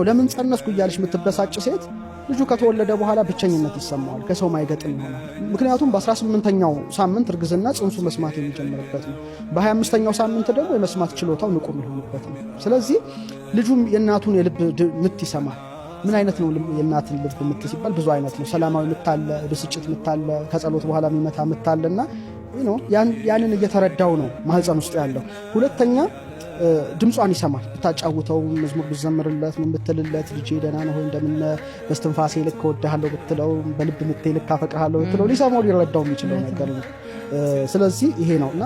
ለምን ጸነስኩ እያለች የምትበሳጭ ሴት ልጁ ከተወለደ በኋላ ብቸኝነት ይሰማዋል፣ ከሰው ማይገጥም ይሆናል። ምክንያቱም በ18ኛው ሳምንት እርግዝና ጽንሱ መስማት የሚጀምርበት ነው። በ25ኛው ሳምንት ደግሞ የመስማት ችሎታው ንቁ የሚሆንበት ነው። ስለዚህ ልጁም የእናቱን የልብ ምት ይሰማል። ምን አይነት ነው የእናትን ልብ ምት ሲባል? ብዙ አይነት ነው። ሰላማዊ ምታለ፣ ብስጭት ምታለ፣ ከጸሎት በኋላ የሚመታ ምታለና ያንን እየተረዳው ነው ማህፀን ውስጥ ያለው። ሁለተኛ ድምጿን ይሰማል። ብታጫውተው፣ መዝሙር ብትዘምርለት፣ ምን ብትልለት፣ ልጄ ደህና ነው እንደምን በስትንፋሴ ልክ እወድሃለሁ ብትለው፣ በልብ ምቴ ልክ አፈቅርሃለሁ ብትለው ሊሰማው ሊረዳው የሚችለው ነገር ነው። ስለዚህ ይሄ ነው እና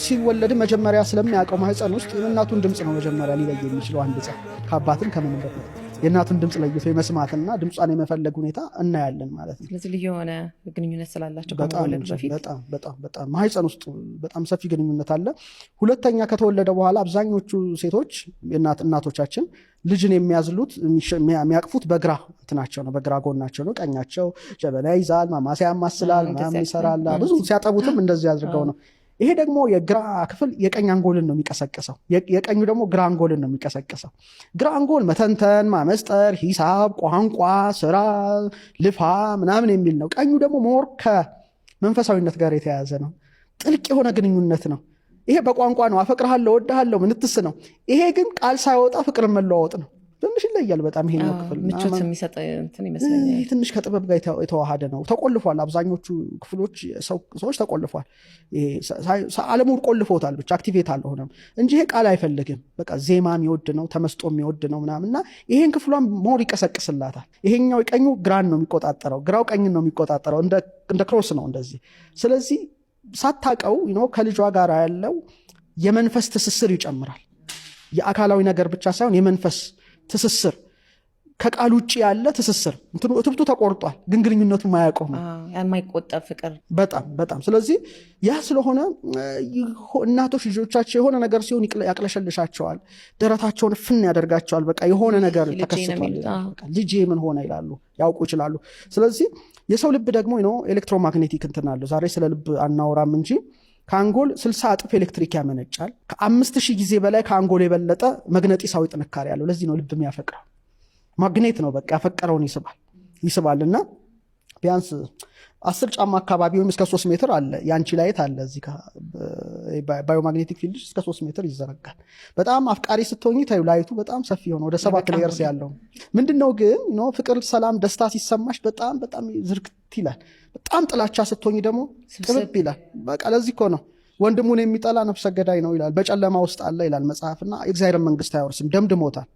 ሲወለድ መጀመሪያ ስለሚያውቀው ማህፀን ውስጥ የእናቱን ድምፅ ነው መጀመሪያ ሊለይ የሚችለው አንድ ሕፃን ከአባትም ከምንም በፊት የእናቱን ድምፅ ለይቶ የመስማትና ድምጿን የመፈለግ ሁኔታ እናያለን ማለት ነው። ስለዚህ ልዩ የሆነ ግንኙነት ስላላቸው ከመወለዱ በፊት በጣም ማህፀን ውስጥ በጣም ሰፊ ግንኙነት አለ። ሁለተኛ ከተወለደ በኋላ አብዛኞቹ ሴቶች እናቶቻችን ልጅን የሚያዝሉት የሚያቅፉት በግራ እንትናቸው ነው፣ በግራ ጎናቸው ነው። ቀኛቸው ጀበና ይዛል፣ ማማሲያ ያማስላል፣ ምናምን ይሰራል። ብዙ ሲያጠቡትም እንደዚህ አድርገው ነው። ይሄ ደግሞ የግራ ክፍል የቀኝ አንጎልን ነው የሚቀሰቅሰው፣ የቀኙ ደግሞ ግራ አንጎልን ነው የሚቀሰቅሰው። ግራ አንጎል መተንተን፣ ማመስጠር፣ ሂሳብ፣ ቋንቋ፣ ስራ፣ ልፋ ምናምን የሚል ነው። ቀኙ ደግሞ ሞር ከመንፈሳዊነት ጋር የተያያዘ ነው። ጥልቅ የሆነ ግንኙነት ነው። ይሄ በቋንቋ ነው፣ አፈቅርሃለሁ፣ ወድሃለሁ፣ ምንትስ ነው። ይሄ ግን ቃል ሳይወጣ ፍቅርን መለዋወጥ ነው። ትንሽ ይለያል በጣም ይሄኛው ክፍል ምቾት የሚሰጥ እንትን ይመስለኛል። ትንሽ ከጥበብ ጋር የተዋሃደ ነው። ተቆልፏል። አብዛኞቹ ክፍሎች ሰዎች ተቆልፏል። ዓለሙ ቆልፎታል፣ ብቻ አክቲቬት አልሆነም እንጂ ይሄ ቃል አይፈልግም። በቃ ዜማ የሚወድ ነው፣ ተመስጦ የሚወድ ነው ምናምንና ይሄን ክፍሏን ሞር ይቀሰቅስላታል። ይሄኛው ቀኙ ግራን ነው የሚቆጣጠረው፣ ግራው ቀኝን ነው የሚቆጣጠረው። እንደ ክሮስ ነው እንደዚህ። ስለዚህ ሳታቀው ከልጇ ጋር ያለው የመንፈስ ትስስር ይጨምራል። የአካላዊ ነገር ብቻ ሳይሆን የመንፈስ ትስስር፣ ከቃል ውጭ ያለ ትስስር። እትብቱ ተቆርጧል፣ ግን ግንኙነቱ ማያቆም የማይቆጠብ ፍቅር በጣም። ስለዚህ ያ ስለሆነ እናቶች ልጆቻቸው የሆነ ነገር ሲሆን ያቅለሸልሻቸዋል፣ ደረታቸውን ፍን ያደርጋቸዋል። በቃ የሆነ ነገር ተከስቷል፣ ልጄ ምን ሆነ ይላሉ፣ ያውቁ ይችላሉ። ስለዚህ የሰው ልብ ደግሞ ኤሌክትሮማግኔቲክ እንትን አለው። ዛሬ ስለ ልብ አናወራም እንጂ ከአንጎል 60 እጥፍ ኤሌክትሪክ ያመነጫል። ከ5000 ጊዜ በላይ ከአንጎል የበለጠ መግነጢሳዊ ጥንካሬ ያለው። ለዚህ ነው ልብ የሚያፈቅረው። ማግኔት ነው፣ በቃ ያፈቀረውን ይስባልና ቢያንስ 10 ጫማ አካባቢ ወይም እስከ 3 ሜትር አለ። ያንቺ ላይት አለ እዚህ ባዮማግኔቲክ ፊልድ እስከ 3 ሜትር ይዘረጋል። በጣም አፍቃሪ ስትሆኚ ታዩ ላይቱ በጣም ሰፊ ሆነ፣ ወደ 7 ሌየርስ ያለው። ምንድነው ግን ፍቅር፣ ሰላም፣ ደስታ ሲሰማሽ በጣም ዝርክት ይላል። በጣም ጥላቻ ስትሆኚ ደግሞ ጥብብ ይላል። በቃ ለዚህ እኮ ነው ወንድሙን የሚጠላ ነፍሰ ገዳይ ነው ይላል፣ በጨለማ ውስጥ አለ ይላል መጽሐፍና የእግዚአብሔር መንግስት አይወርስም ደምድሞታል።